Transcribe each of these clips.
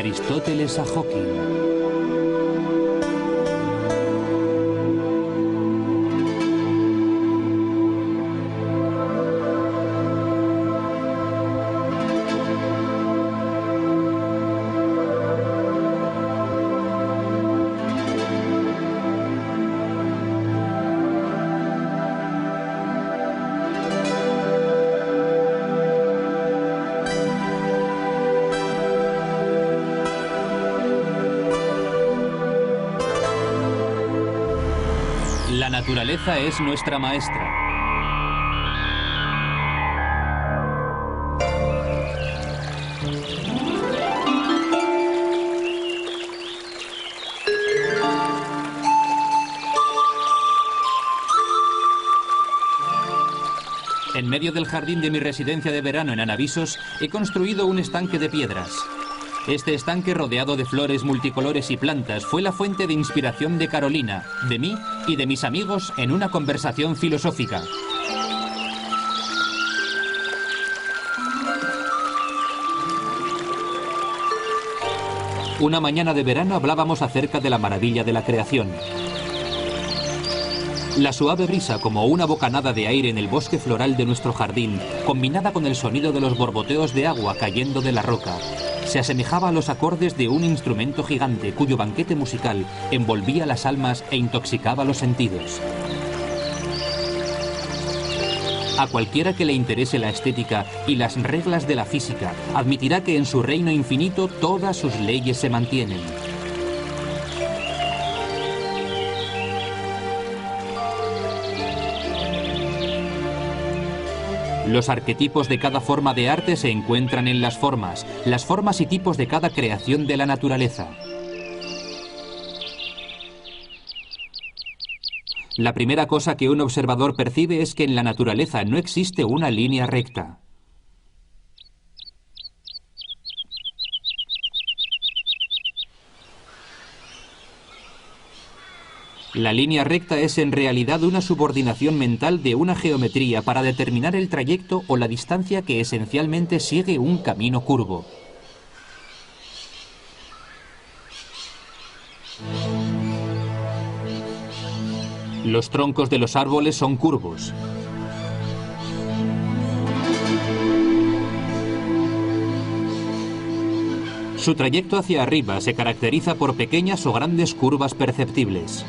Aristóteles a Hawking. La naturaleza es nuestra maestra. En medio del jardín de mi residencia de verano en Anavisos, he construido un estanque de piedras. Este estanque, rodeado de flores multicolores y plantas, fue la fuente de inspiración de Carolina, de mí y de mis amigos en una conversación filosófica. Una mañana de verano hablábamos acerca de la maravilla de la creación. La suave brisa, como una bocanada de aire en el bosque floral de nuestro jardín, combinada con el sonido de los borboteos de agua cayendo de la roca, se asemejaba a los acordes de un instrumento gigante cuyo banquete musical envolvía las almas e intoxicaba los sentidos. A cualquiera que le interese la estética y las reglas de la física, admitirá que en su reino infinito todas sus leyes se mantienen. Los arquetipos de cada forma de arte se encuentran en las formas y tipos de cada creación de la naturaleza. La primera cosa que un observador percibe es que en la naturaleza no existe una línea recta. La línea recta es en realidad una subordinación mental de una geometría para determinar el trayecto o la distancia que esencialmente sigue un camino curvo. Los troncos de los árboles son curvos. Su trayecto hacia arriba se caracteriza por pequeñas o grandes curvas perceptibles.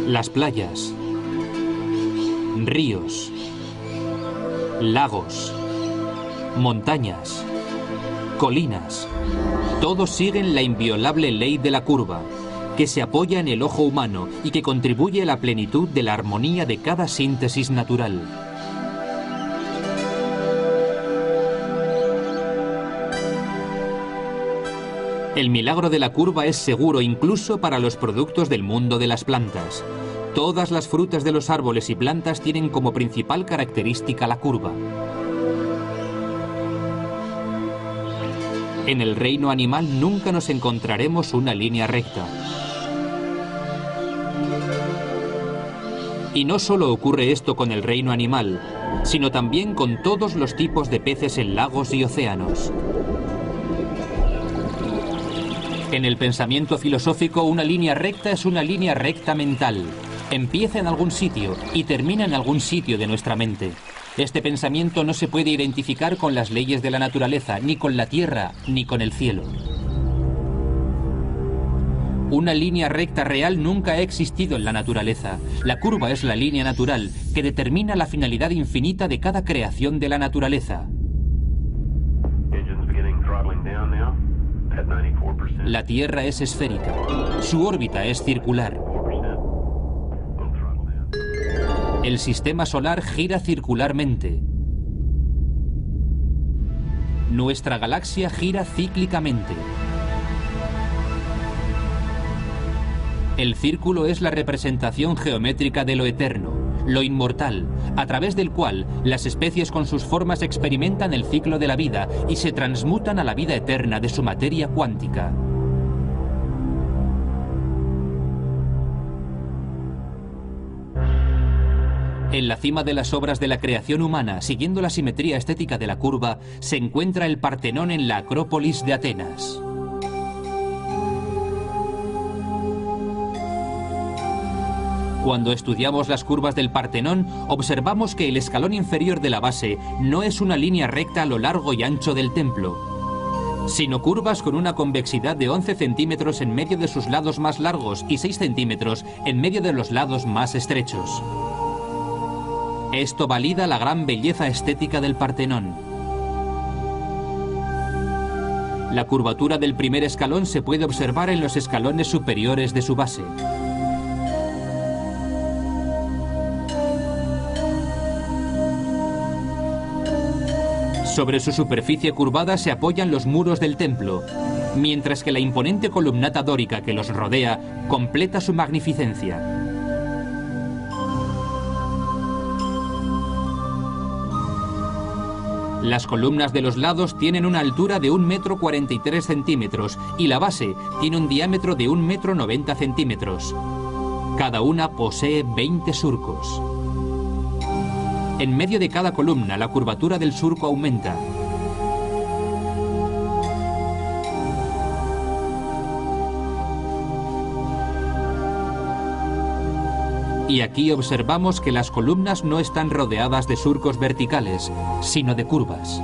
Las playas, ríos, lagos, montañas, colinas, todos siguen la inviolable ley de la curva, que se apoya en el ojo humano y que contribuye a la plenitud de la armonía de cada síntesis natural. El milagro de la curva es seguro incluso para los productos del mundo de las plantas. Todas las frutas de los árboles y plantas tienen como principal característica la curva. En el reino animal nunca nos encontraremos una línea recta. Y no solo ocurre esto con el reino animal, sino también con todos los tipos de peces en lagos y océanos. En el pensamiento filosófico, una línea recta es una línea recta mental. Empieza en algún sitio y termina en algún sitio de nuestra mente. Este pensamiento no se puede identificar con las leyes de la naturaleza, ni con la tierra, ni con el cielo. Una línea recta real nunca ha existido en la naturaleza. La curva es la línea natural que determina la finalidad infinita de cada creación de la naturaleza. La Tierra es esférica. Su órbita es circular. El sistema solar gira circularmente. Nuestra galaxia gira cíclicamente. El círculo es la representación geométrica de lo eterno, lo inmortal, a través del cual las especies con sus formas experimentan el ciclo de la vida y se transmutan a la vida eterna de su materia cuántica. En la cima de las obras de la creación humana, siguiendo la simetría estética de la curva, se encuentra el Partenón en la Acrópolis de Atenas. Cuando estudiamos las curvas del Partenón, observamos que el escalón inferior de la base no es una línea recta a lo largo y ancho del templo, sino curvas con una convexidad de 11 centímetros en medio de sus lados más largos y 6 centímetros en medio de los lados más estrechos. Esto valida la gran belleza estética del Partenón. La curvatura del primer escalón se puede observar en los escalones superiores de su base. Sobre su superficie curvada se apoyan los muros del templo, mientras que la imponente columnata dórica que los rodea completa su magnificencia. Las columnas de los lados tienen una altura de 1,43 m y la base tiene un diámetro de 1,90 m. Cada una posee 20 surcos. En medio de cada columna, la curvatura del surco aumenta. Y aquí observamos que las columnas no están rodeadas de surcos verticales, sino de curvas.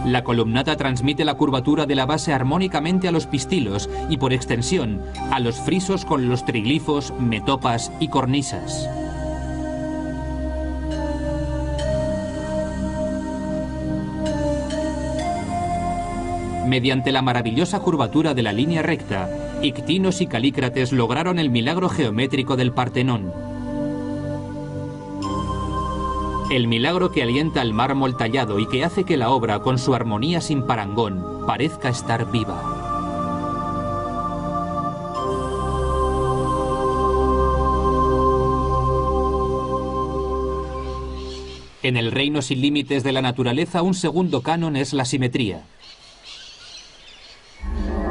La columnata transmite la curvatura de la base armónicamente a los pistilos y, por extensión, a los frisos con los triglifos, metopas y cornisas. Mediante la maravillosa curvatura de la línea recta, Ictinos y Calícrates lograron el milagro geométrico del Partenón. El milagro que alienta el mármol tallado y que hace que la obra, con su armonía sin parangón, parezca estar viva. En el reino sin límites de la naturaleza, un segundo canon es la simetría.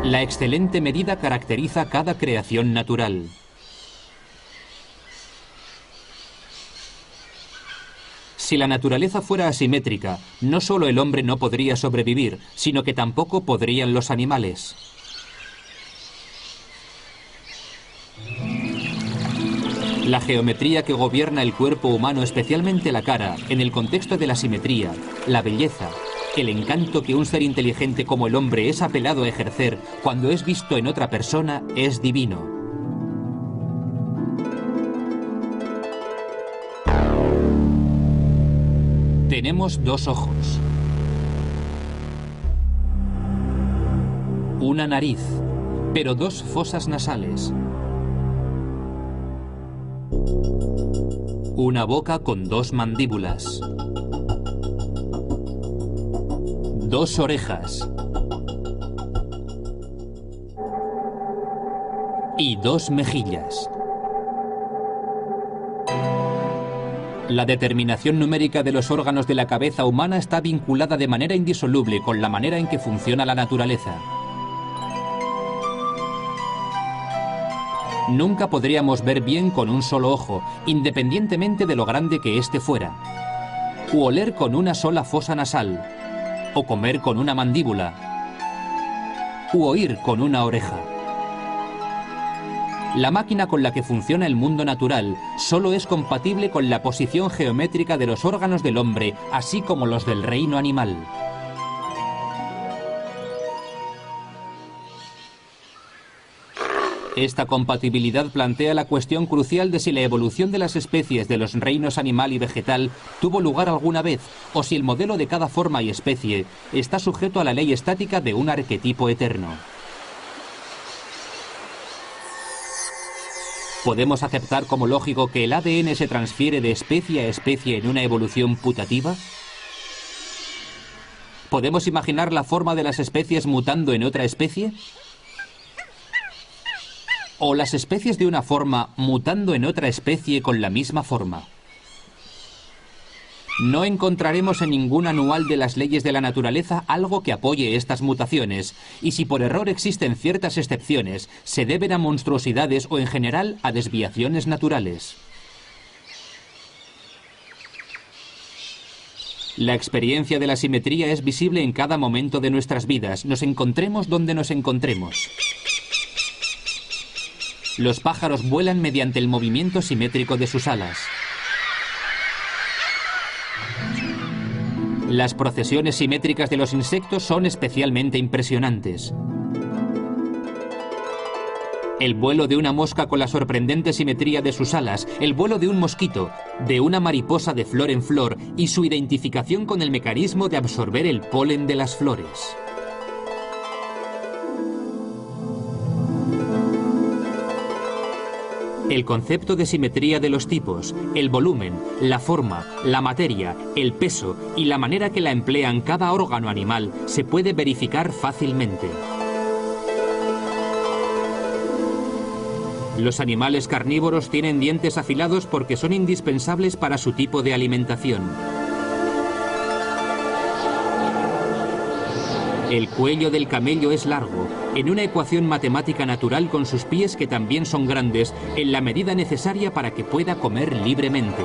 La excelente medida caracteriza cada creación natural. Si la naturaleza fuera asimétrica, no solo el hombre no podría sobrevivir, sino que tampoco podrían los animales. La geometría que gobierna el cuerpo humano, especialmente la cara, en el contexto de la simetría, la belleza, el encanto que un ser inteligente como el hombre es apelado a ejercer cuando es visto en otra persona, es divino. Tenemos dos ojos, una nariz, pero dos fosas nasales, una boca con dos mandíbulas, dos orejas y dos mejillas. La determinación numérica de los órganos de la cabeza humana está vinculada de manera indisoluble con la manera en que funciona la naturaleza. Nunca podríamos ver bien con un solo ojo, independientemente de lo grande que éste fuera, u oler con una sola fosa nasal, o comer con una mandíbula, u oír con una oreja. La máquina con la que funciona el mundo natural solo es compatible con la posición geométrica de los órganos del hombre, así como los del reino animal. Esta compatibilidad plantea la cuestión crucial de si la evolución de las especies de los reinos animal y vegetal tuvo lugar alguna vez, o si el modelo de cada forma y especie está sujeto a la ley estática de un arquetipo eterno. ¿Podemos aceptar como lógico que el ADN se transfiere de especie a especie en una evolución putativa? ¿Podemos imaginar la forma de las especies mutando en otra especie? ¿O las especies de una forma mutando en otra especie con la misma forma? No encontraremos en ningún anual de las leyes de la naturaleza algo que apoye estas mutaciones, y si por error existen ciertas excepciones, se deben a monstruosidades o en general a desviaciones naturales. La experiencia de la simetría es visible en cada momento de nuestras vidas, nos encontremos donde nos encontremos. Los pájaros vuelan mediante el movimiento simétrico de sus alas. Las procesiones simétricas de los insectos son especialmente impresionantes. El vuelo de una mosca con la sorprendente simetría de sus alas, el vuelo de un mosquito, de una mariposa de flor en flor y su identificación con el mecanismo de absorber el polen de las flores. El concepto de simetría de los tipos, el volumen, la forma, la materia, el peso y la manera que la emplean cada órgano animal se puede verificar fácilmente. Los animales carnívoros tienen dientes afilados porque son indispensables para su tipo de alimentación. El cuello del camello es largo, en una ecuación matemática natural con sus pies que también son grandes, en la medida necesaria para que pueda comer libremente.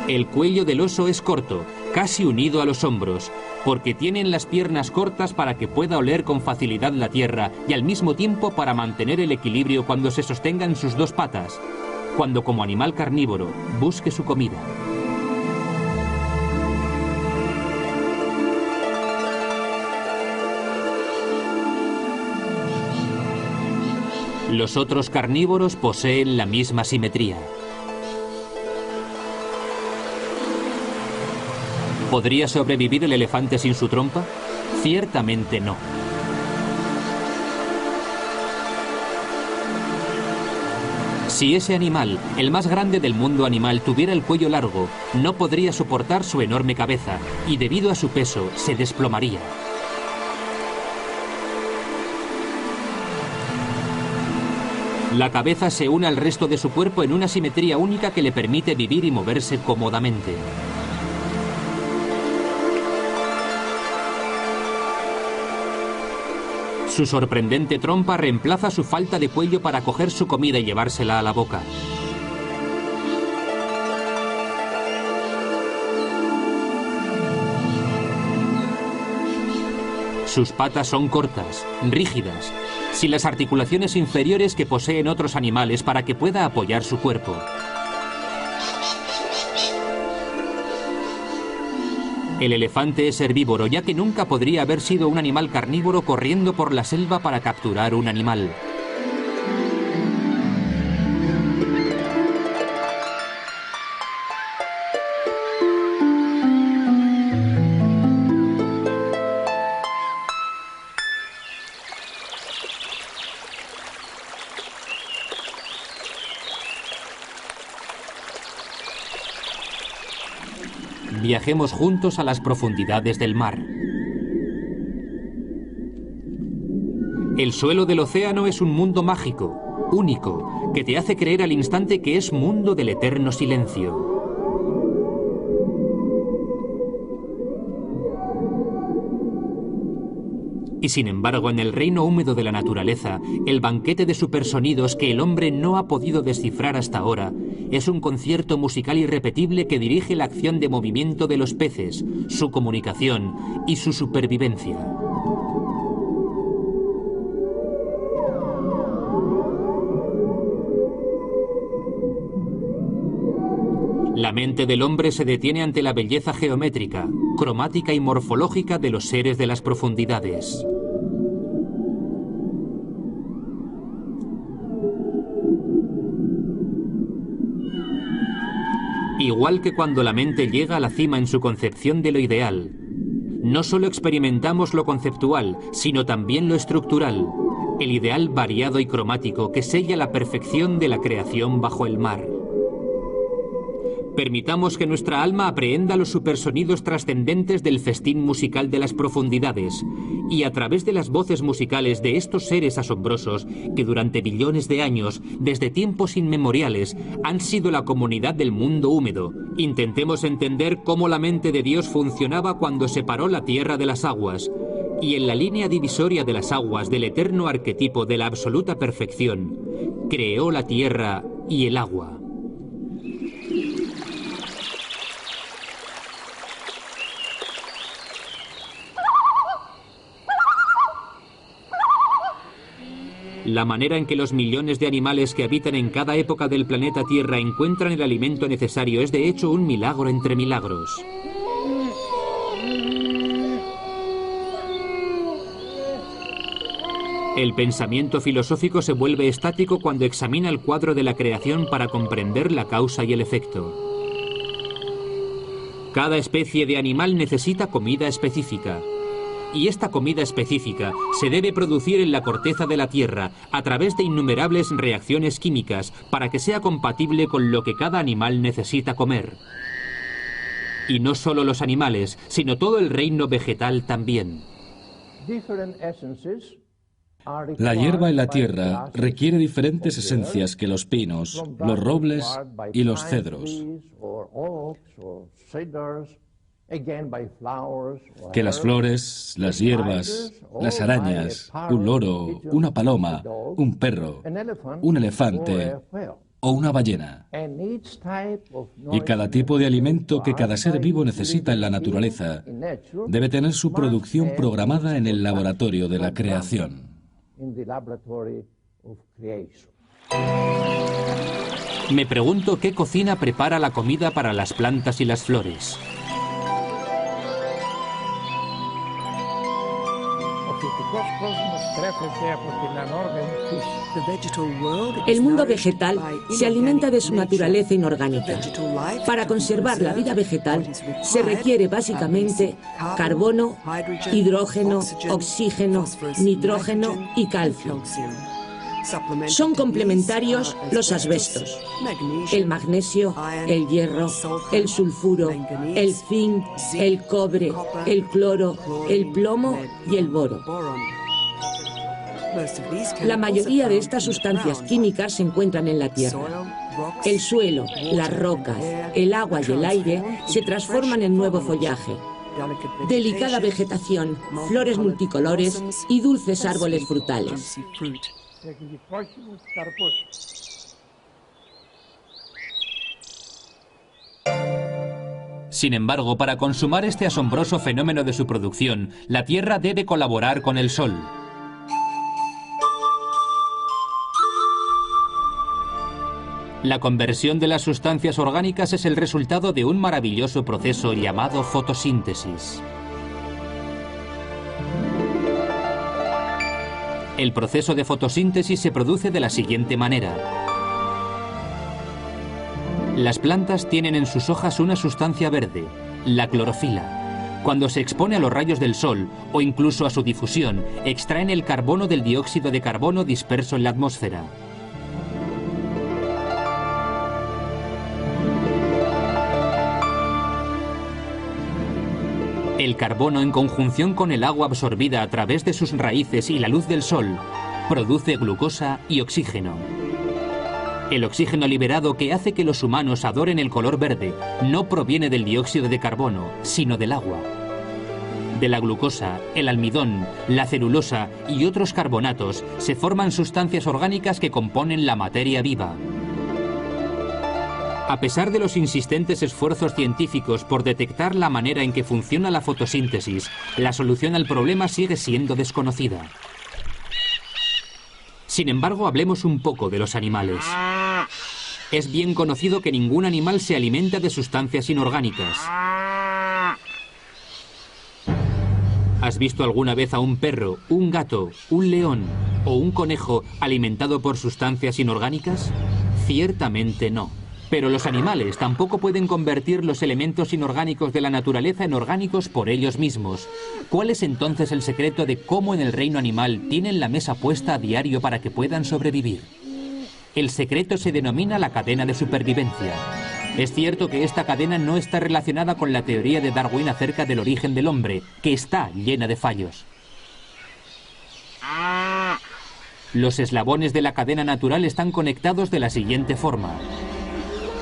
El cuello del oso es corto, casi unido a los hombros, porque tienen las piernas cortas para que pueda oler con facilidad la tierra y al mismo tiempo para mantener el equilibrio cuando se sostenga en sus dos patas, cuando como animal carnívoro busque su comida. Los otros carnívoros poseen la misma simetría. ¿Podría sobrevivir el elefante sin su trompa? Ciertamente no. Si ese animal, el más grande del mundo animal, tuviera el cuello largo, no podría soportar su enorme cabeza y debido a su peso se desplomaría. La cabeza se une al resto de su cuerpo en una simetría única que le permite vivir y moverse cómodamente. Su sorprendente trompa reemplaza su falta de cuello para coger su comida y llevársela a la boca. Sus patas son cortas, rígidas, sin las articulaciones inferiores que poseen otros animales para que pueda apoyar su cuerpo. El elefante es herbívoro, ya que nunca podría haber sido un animal carnívoro corriendo por la selva para capturar un animal. Viajemos juntos a las profundidades del mar. El suelo del océano es un mundo mágico, único, que te hace creer al instante que es mundo del eterno silencio. Y sin embargo, en el reino húmedo de la naturaleza, el banquete de supersonidos que el hombre no ha podido descifrar hasta ahora, es un concierto musical irrepetible que dirige la acción de movimiento de los peces, su comunicación y su supervivencia. La mente del hombre se detiene ante la belleza geométrica, cromática y morfológica de los seres de las profundidades. Igual que cuando la mente llega a la cima en su concepción de lo ideal, no solo experimentamos lo conceptual, sino también lo estructural, el ideal variado y cromático que sella la perfección de la creación bajo el mar. Permitamos que nuestra alma aprehenda los supersonidos trascendentes del festín musical de las profundidades, y a través de las voces musicales de estos seres asombrosos que durante billones de años, desde tiempos inmemoriales, han sido la comunidad del mundo húmedo, intentemos entender cómo la mente de Dios funcionaba cuando separó la tierra de las aguas, y en la línea divisoria de las aguas del eterno arquetipo de la absoluta perfección, creó la tierra y el agua. La manera en que los millones de animales que habitan en cada época del planeta Tierra encuentran el alimento necesario es de hecho un milagro entre milagros. El pensamiento filosófico se vuelve estático cuando examina el cuadro de la creación para comprender la causa y el efecto. Cada especie de animal necesita comida específica. Y esta comida específica se debe producir en la corteza de la Tierra a través de innumerables reacciones químicas para que sea compatible con lo que cada animal necesita comer. Y no solo los animales, sino todo el reino vegetal también. La hierba en la tierra requiere diferentes esencias que los pinos, los robles y los cedros. Que las flores, las hierbas, las arañas, un loro, una paloma, un perro, un elefante o una ballena. Y cada tipo de alimento que cada ser vivo necesita en la naturaleza debe tener su producción programada en el laboratorio de la creación. Me pregunto qué cocina prepara la comida para las plantas y las flores. El mundo vegetal se alimenta de su naturaleza inorgánica. Para conservar la vida vegetal se requiere básicamente carbono, hidrógeno, oxígeno, nitrógeno y calcio. Son complementarios los asbestos, el magnesio, el hierro, el sulfuro, el zinc, el cobre, el cloro, el plomo y el boro. La mayoría de estas sustancias químicas se encuentran en la tierra. El suelo, las rocas, el agua y el aire se transforman en nuevo follaje, delicada vegetación, flores multicolores y dulces árboles frutales. Sin embargo, para consumar este asombroso fenómeno de su producción, la Tierra debe colaborar con el Sol. La conversión de las sustancias orgánicas es el resultado de un maravilloso proceso llamado fotosíntesis. El proceso de fotosíntesis se produce de la siguiente manera. Las plantas tienen en sus hojas una sustancia verde, la clorofila. Cuando se expone a los rayos del sol, o incluso a su difusión, extraen el carbono del dióxido de carbono disperso en la atmósfera. El carbono, en conjunción con el agua absorbida a través de sus raíces y la luz del sol, produce glucosa y oxígeno. El oxígeno liberado que hace que los humanos adoren el color verde no proviene del dióxido de carbono, sino del agua. De la glucosa, el almidón, la celulosa y otros carbonatos se forman sustancias orgánicas que componen la materia viva. A pesar de los insistentes esfuerzos científicos por detectar la manera en que funciona la fotosíntesis, la solución al problema sigue siendo desconocida. Sin embargo, hablemos un poco de los animales. Es bien conocido que ningún animal se alimenta de sustancias inorgánicas. ¿Has visto alguna vez a un perro, un gato, un león o un conejo alimentado por sustancias inorgánicas? Ciertamente no. Pero los animales tampoco pueden convertir los elementos inorgánicos de la naturaleza en orgánicos por ellos mismos. ¿Cuál es entonces el secreto de cómo en el reino animal tienen la mesa puesta a diario para que puedan sobrevivir? El secreto se denomina la cadena de supervivencia. Es cierto que esta cadena no está relacionada con la teoría de Darwin acerca del origen del hombre, que está llena de fallos. Los eslabones de la cadena natural están conectados de la siguiente forma.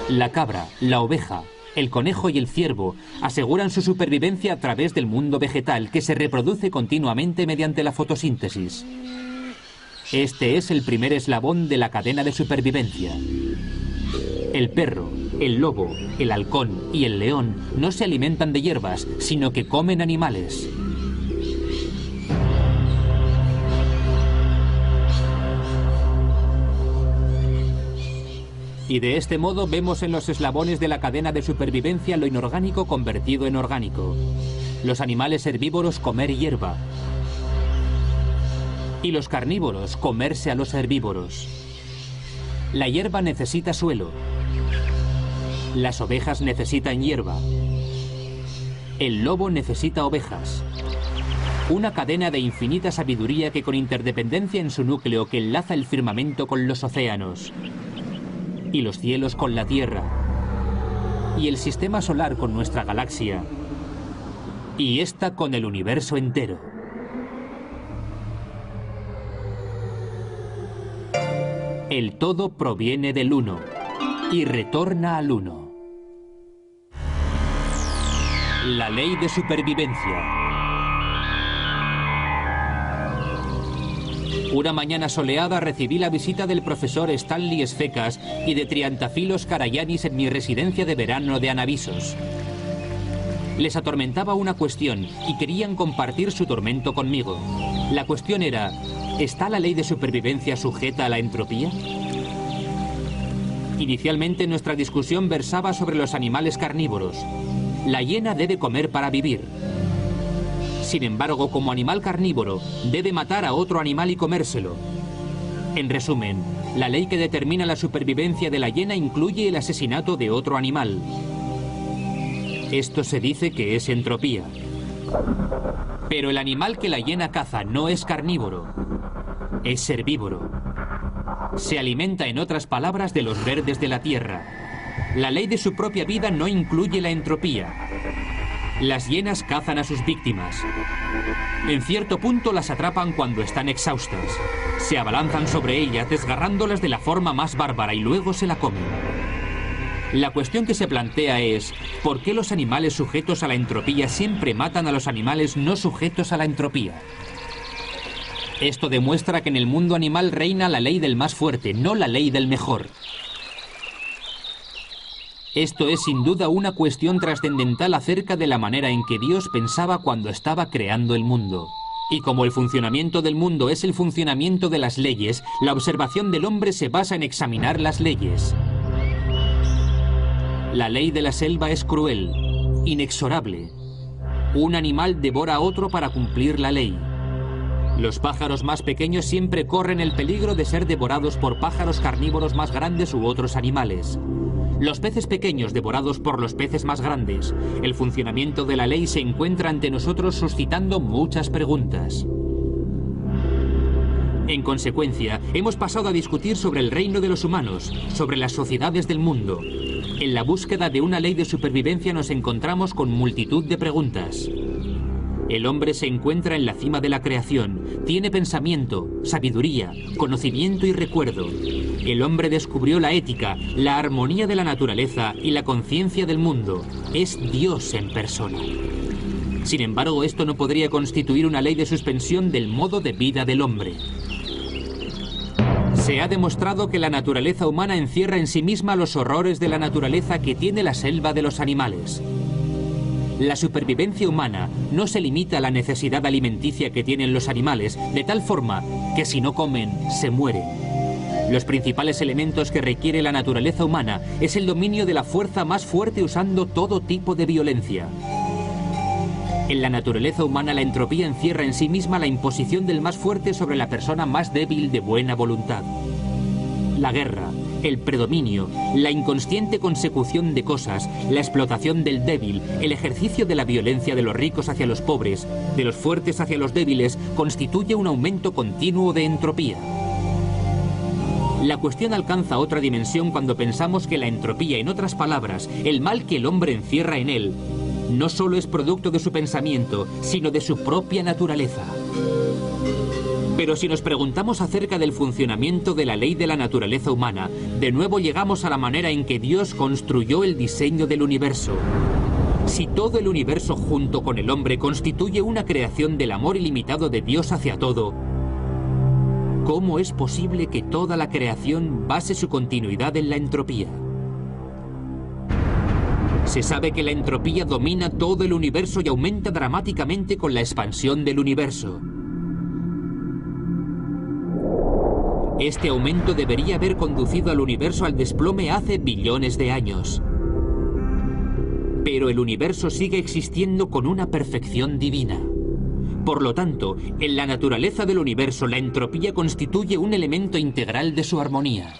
La cabra, la oveja, el conejo y el ciervo aseguran su supervivencia a través del mundo vegetal, que se reproduce continuamente mediante la fotosíntesis. Este es el primer eslabón de la cadena de supervivencia. El perro, el lobo, el halcón y el león no se alimentan de hierbas, sino que comen animales. Y de este modo vemos en los eslabones de la cadena de supervivencia lo inorgánico convertido en orgánico. Los animales herbívoros comer hierba. Y los carnívoros comerse a los herbívoros. La hierba necesita suelo. Las ovejas necesitan hierba. El lobo necesita ovejas. Una cadena de infinita sabiduría que con interdependencia en su núcleo que enlaza el firmamento con los océanos. Y los cielos con la Tierra. Y el sistema solar con nuestra galaxia. Y esta con el universo entero. El todo proviene del uno y retorna al uno. La ley de supervivencia. Una mañana soleada recibí la visita del profesor Stanley Sfecas y de Triantafilos Karayanis en mi residencia de verano de Anavisos. Les atormentaba una cuestión y querían compartir su tormento conmigo. La cuestión era: ¿está la ley de supervivencia sujeta a la entropía? Inicialmente nuestra discusión versaba sobre los animales carnívoros. La hiena debe comer para vivir. Sin embargo, como animal carnívoro, debe matar a otro animal y comérselo. En resumen, la ley que determina la supervivencia de la hiena incluye el asesinato de otro animal. Esto se dice que es entropía. Pero el animal que la hiena caza no es carnívoro, es herbívoro. Se alimenta, en otras palabras, de los verdes de la tierra. La ley de su propia vida no incluye la entropía. Las hienas cazan a sus víctimas. En cierto punto las atrapan cuando están exhaustas. Se abalanzan sobre ellas, desgarrándolas de la forma más bárbara, y luego se la comen. La cuestión que se plantea es: ¿por qué los animales sujetos a la entropía siempre matan a los animales no sujetos a la entropía? Esto demuestra que en el mundo animal reina la ley del más fuerte, no la ley del mejor. Esto es sin duda una cuestión trascendental acerca de la manera en que Dios pensaba cuando estaba creando el mundo. Y como el funcionamiento del mundo es el funcionamiento de las leyes, la observación del hombre se basa en examinar las leyes. La ley de la selva es cruel, inexorable. Un animal devora a otro para cumplir la ley. Los pájaros más pequeños siempre corren el peligro de ser devorados por pájaros carnívoros más grandes u otros animales. Los peces pequeños devorados por los peces más grandes. El funcionamiento de la ley se encuentra ante nosotros suscitando muchas preguntas. En consecuencia, hemos pasado a discutir sobre el reino de los humanos, sobre las sociedades del mundo. En la búsqueda de una ley de supervivencia nos encontramos con multitud de preguntas. El hombre se encuentra en la cima de la creación, tiene pensamiento, sabiduría, conocimiento y recuerdo. El hombre descubrió la ética, la armonía de la naturaleza y la conciencia del mundo. Es Dios en persona. Sin embargo, esto no podría constituir una ley de suspensión del modo de vida del hombre. Se ha demostrado que la naturaleza humana encierra en sí misma los horrores de la naturaleza que tiene la selva de los animales. La supervivencia humana no se limita a la necesidad alimenticia que tienen los animales, de tal forma que si no comen, se mueren. Los principales elementos que requiere la naturaleza humana es el dominio de la fuerza más fuerte usando todo tipo de violencia. En la naturaleza humana la entropía encierra en sí misma la imposición del más fuerte sobre la persona más débil de buena voluntad. La guerra, el predominio, la inconsciente consecución de cosas, la explotación del débil, el ejercicio de la violencia de los ricos hacia los pobres, de los fuertes hacia los débiles, constituye un aumento continuo de entropía. La cuestión alcanza otra dimensión cuando pensamos que la entropía, en otras palabras, el mal que el hombre encierra en él, no solo es producto de su pensamiento, sino de su propia naturaleza. Pero si nos preguntamos acerca del funcionamiento de la ley de la naturaleza humana, de nuevo llegamos a la manera en que Dios construyó el diseño del universo. Si todo el universo junto con el hombre constituye una creación del amor ilimitado de Dios hacia todo, ¿cómo es posible que toda la creación base su continuidad en la entropía? Se sabe que la entropía domina todo el universo y aumenta dramáticamente con la expansión del universo. Este aumento debería haber conducido al universo al desplome hace billones de años. Pero el universo sigue existiendo con una perfección divina. Por lo tanto, en la naturaleza del universo, la entropía constituye un elemento integral de su armonía.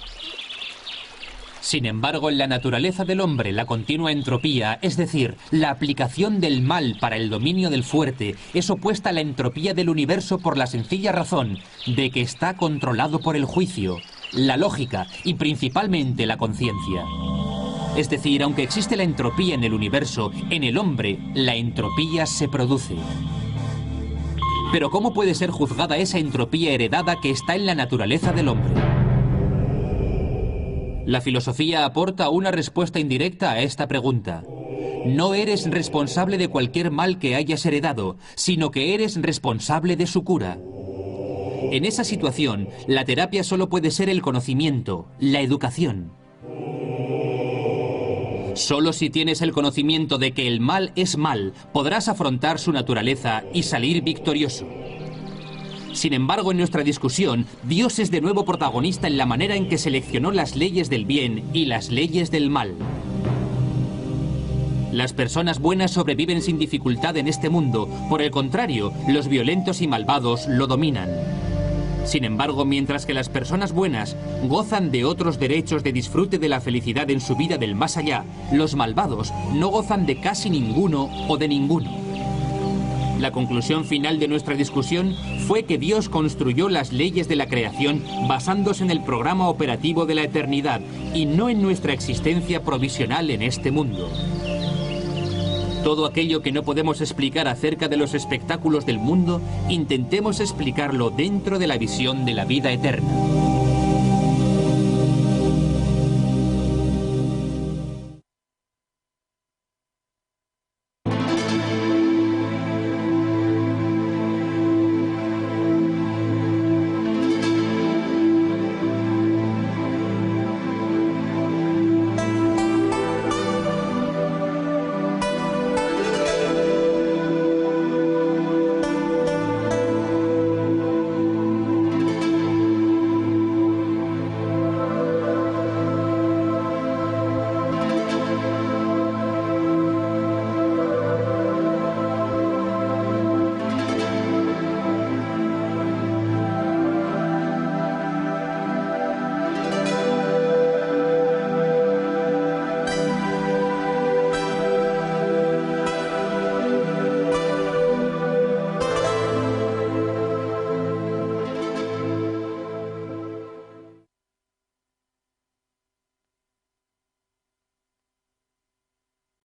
Sin embargo, en la naturaleza del hombre, la continua entropía, es decir, la aplicación del mal para el dominio del fuerte, es opuesta a la entropía del universo por la sencilla razón de que está controlado por el juicio, la lógica y principalmente la conciencia. Es decir, aunque existe la entropía en el universo, en el hombre, la entropía se produce. Pero ¿cómo puede ser juzgada esa entropía heredada que está en la naturaleza del hombre? La filosofía aporta una respuesta indirecta a esta pregunta. No eres responsable de cualquier mal que hayas heredado, sino que eres responsable de su cura. En esa situación, la terapia solo puede ser el conocimiento, la educación. Solo si tienes el conocimiento de que el mal es mal, podrás afrontar su naturaleza y salir victorioso. Sin embargo, en nuestra discusión, Dios es de nuevo protagonista en la manera en que seleccionó las leyes del bien y las leyes del mal. Las personas buenas sobreviven sin dificultad en este mundo. Por el contrario, los violentos y malvados lo dominan. Sin embargo, mientras que las personas buenas gozan de otros derechos de disfrute de la felicidad en su vida del más allá, los malvados no gozan de casi ninguno o de ninguno. La conclusión final de nuestra discusión fue que Dios construyó las leyes de la creación basándose en el programa operativo de la eternidad y no en nuestra existencia provisional en este mundo. Todo aquello que no podemos explicar acerca de los espectáculos del mundo, intentemos explicarlo dentro de la visión de la vida eterna.